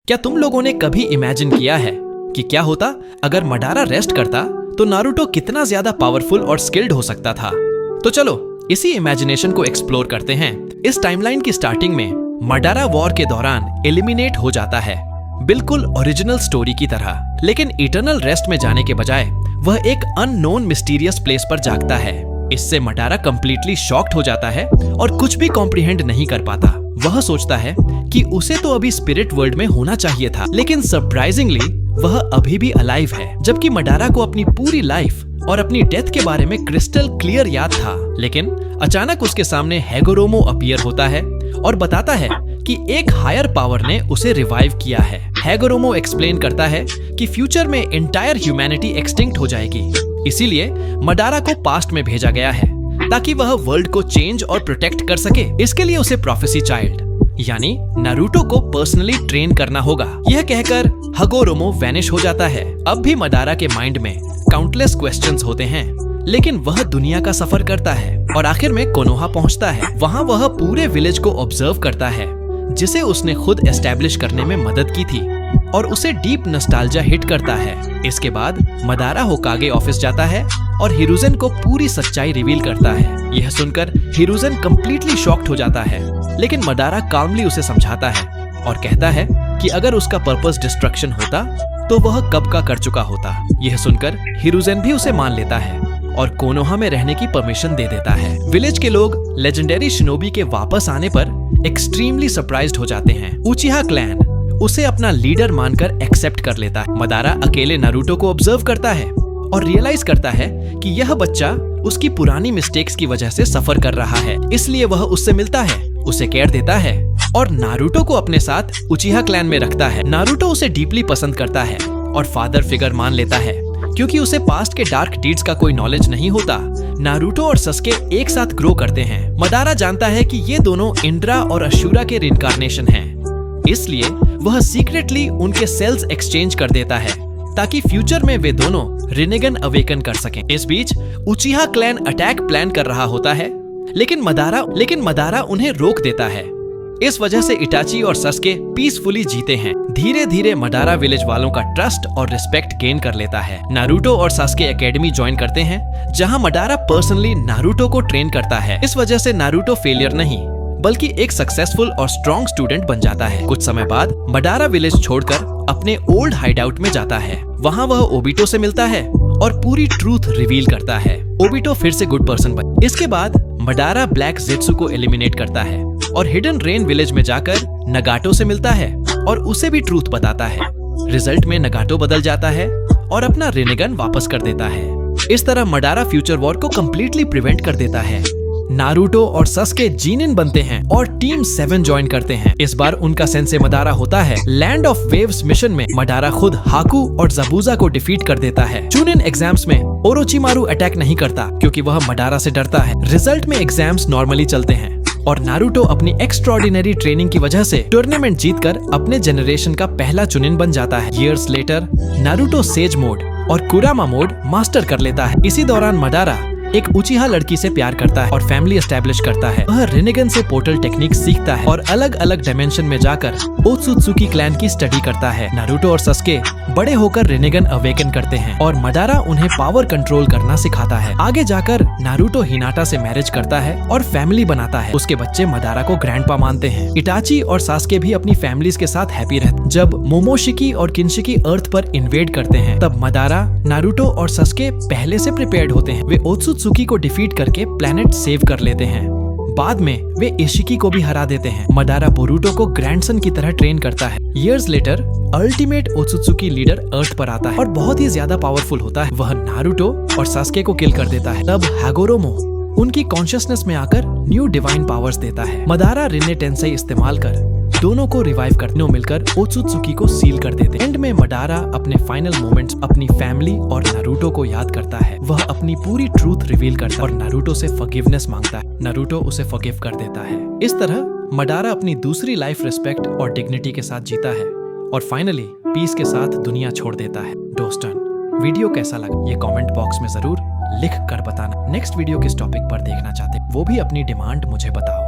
क्या तुम लोगों ने कभी इमेजिन किया है कि क्या होता अगर मडारा रेस्ट करता तो नारुतो कितना ज्यादा पावरफुल और स्किल्ड हो सकता था। तो चलो इसी इमेजिनेशन को एक्सप्लोर करते हैं। इस टाइमलाइन की स्टार्टिंग में मडारा वॉर के दौरान एलिमिनेट हो जाता है, बिल्कुल ओरिजिनल स्टोरी की तरह। लेकिन इटर्नल रेस्ट में जाने के बजाय वह एक अननोन मिस्टीरियस प्लेस पर जागता है। इससे मडारा कंप्लीटली शॉक्ड हो जाता है और कुछ भी कॉम्प्रिहेंड नहीं कर पाता। वह सोचता है कि उसे तो अभी स्पिरिट वर्ल्ड में होना चाहिए था, लेकिन सरप्राइजिंगली वह अभी भी अलाइव है, जबकि मडारा को अपनी पूरी लाइफ और अपनी डेथ के बारे में क्रिस्टल क्लियर याद था। लेकिन अचानक उसके सामने हैगोरोमो अपीयर होता है और बताता है कि एक हायर पावर ने उसे रिवाइव किया है। हैगोरोमो एक्सप्लेन करता है कि फ्यूचर में एंटायर ह्यूमैनिटी एक्सटिंक्ट हो जाएगी, इसीलिए मडारा को पास्ट में भेजा गया है ताकि वह वर्ल्ड को चेंज और प्रोटेक्ट कर सके। इसके लिए उसे प्रोफेसी चाइल्ड यानी नारुतो को पर्सनली ट्रेन करना होगा। यह कहकर हैगोरोमो वैनिश हो जाता है। अब भी मडारा के माइंड में काउंटलेस क्वेश्चंस होते हैं, लेकिन वह दुनिया का सफर करता है और आखिर में कोनोहा पहुंचता है। वहां वह पूरे विलेज को ऑब्जर्व करता है जिसे उसने खुद एस्टेब्लिश करने में मदद की थी, और उसे डीप नॉस्टैल्जिया हिट करता है। इसके बाद मडारा होकागे ऑफिस जाता है और हिरुज़ेन को पूरी सच्चाई रिवील करता है। यह सुनकर हिरुज़ेन कंप्लीटली शॉक्ड हो जाता है, लेकिन मडारा काल्मली उसे समझाता है और कहता है कि अगर उसका पर्पस डिस्ट्रक्शन होता तो वह कब का कर चुका होता। यह सुनकर हिरुज़ेन भी उसे मान लेता है और कोनोहा में रहने की परमिशन दे देता है। विलेज के लोग लेजेंडरी शिनोबी के वापस आने पर एक्सट्रीमली सरप्राइज्ड हो जाते हैं। उचिहा क्लैन उसे अपना लीडर मानकर एक्सेप्ट कर लेता है। मडारा अकेले नारुतो को ऑब्जर्व करता है और रियलाइज करता है कि यह बच्चा उसकी पुरानी मिस्टेक्स की वजह से सफर कर रहा है, इसलिए वह उससे मिलता है, उसे केयर देता है और नारुतो को अपने साथ उचिहा क्लैन में रखता है। नारुतो उसे डीपली पसंद करता है और फादर फिगर मान लेता है, क्योंकि उसे पास्ट के डार्क डीड्स का कोई नॉलेज नहीं होता। नारुतो और सस्के एक साथ ग्रो करते हैं। मडारा जानता है कि ये दोनों इंद्रा और अशुरा के रिइंकार्नेशन हैं, इसलिए वह सीक्रेटली उनके सेल्स एक्सचेंज कर देता है ताकि फ्यूचर में वे दोनों रिनेगन अवेकन कर सकें। इस बीच उचिहा क्लैन अटैक प्लान कर रहा होता है, लेकिन मडारा उन्हें रोक देता है। इस वजह से इटाची और सस्के पीसफुली जीते हैं। धीरे धीरे मडारा विलेज वालों का ट्रस्ट और रिस्पेक्ट गेन कर लेता है। नारुतो और सास्के एकेडमी ज्वाइन करते हैं, जहां मडारा पर्सनली नारुतो को ट्रेन करता है। इस वजह से नारुतो फेलियर नहीं बल्कि एक सक्सेसफुल और स्ट्रॉन्ग स्टूडेंट बन जाता है। कुछ समय बाद मडारा विलेज छोड़कर अपने ओल्ड हाइडआउट में जाता है। वहां वह ओबिटो से मिलता है और पूरी ट्रूथ रिवील करता है। ओबिटो फिर से गुड पर्सन बन। इसके बाद मडारा ब्लैक जेत्सु को एलिमिनेट करता है और हिडन रेन विलेज में जाकर नगाटो से मिलता है और उसे भी ट्रूथ बताता है। रिजल्ट में नगाटो बदल जाता है और अपना रिनेगन वापस कर देता है। इस तरह मडारा फ्यूचर वॉर को कंप्लीटली प्रिवेंट कर देता है। नारुतो और सस्के जीनिन बनते हैं और टीम 7 ज्वाइन करते हैं। इस बार उनका सेंसे मडारा होता है। लैंड ऑफ वेव्स मिशन में मडारा खुद हाकू और ज़बूज़ा को डिफीट कर देता है। चुनिन एग्जाम्स में ओरोचिमारू अटैक नहीं करता क्योंकि वह मडारा से डरता है। रिजल्ट में एग्जाम्स नॉर्मली चलते हैं और नारुतो अपनी एक्स्ट्राऑर्डिनरी ट्रेनिंग की वजह से टूर्नामेंट जीतकर अपने जनरेशन का पहला चुनिन बन जाता है। Years later Naruto sage mode और कुरामा मोड मास्टर कर लेता है। इसी दौरान मडारा एक उचिहा लड़की से प्यार करता है और फैमिली एस्टेब्लिश करता है। वह रिनेगन से पोर्टल टेक्निक सीखता है और अलग अलग डायमेंशन में जाकर ओत्सुत्सुकी क्लैन की स्टडी करता है। नारुतो और सस्के बड़े होकर रिनेगन अवेकन करते हैं और मडारा उन्हें पावर कंट्रोल करना सिखाता है। आगे जाकर नारुतो हिनाटा से मैरिज करता है और फैमिली बनाता है। उसके बच्चे मडारा को ग्रैंडपा मानते हैं। इटाची और सास्के भी अपनी फैमिलीज के साथ हैप्पी रहते। जब मोमोशिकी और किनशिकी अर्थ पर इन्वेड करते हैं, तब मडारा, नारुतो और सस्के पहले से प्रिपेयर्ड होते हैं। वे ओत्सुत्सुकी को डिफीट करके प्लेनेट सेव कर लेते हैं। बाद में वे इशिकी को भी हरा देते हैं। मडारा बोरुटो को ग्रैंडसन की तरह ट्रेन करता है। ईयर्स लेटर अल्टीमेट ओत्सुत्सुकी लीडर अर्थ पर आता है और बहुत ही ज्यादा पावरफुल होता है। वह नारुतो और सास्के को किल कर देता है। तब हैगोरोमो उनकी कॉन्शियसनेस में आकर न्यू डिवाइन पावर्स देता है। मडारा रिने टेंसेई इस्तेमाल कर दोनों को रिवाइव करने मिलकर ओत्सुत्सुकी को सील कर देते। एंड में मडारा अपने फाइनल मोमेंट्स अपनी फैमिली और नारुतो को याद करता है। वह अपनी पूरी ट्रूथ रिवील करता है और नारुतो से फॉरगिवनेस मांगता है। नारुतो उसे फॉरगिव कर देता है। इस तरह मडारा अपनी दूसरी लाइफ रिस्पेक्ट और डिग्निटी के साथ जीता है और फाइनली पीस के साथ दुनिया छोड़ देता है। दोस्तन, वीडियो कैसा लगा ये कमेंट बॉक्स में जरूर लिख कर बताना। नेक्स्ट वीडियो किस टॉपिक पर देखना चाहते वो भी अपनी डिमांड मुझे बताओ।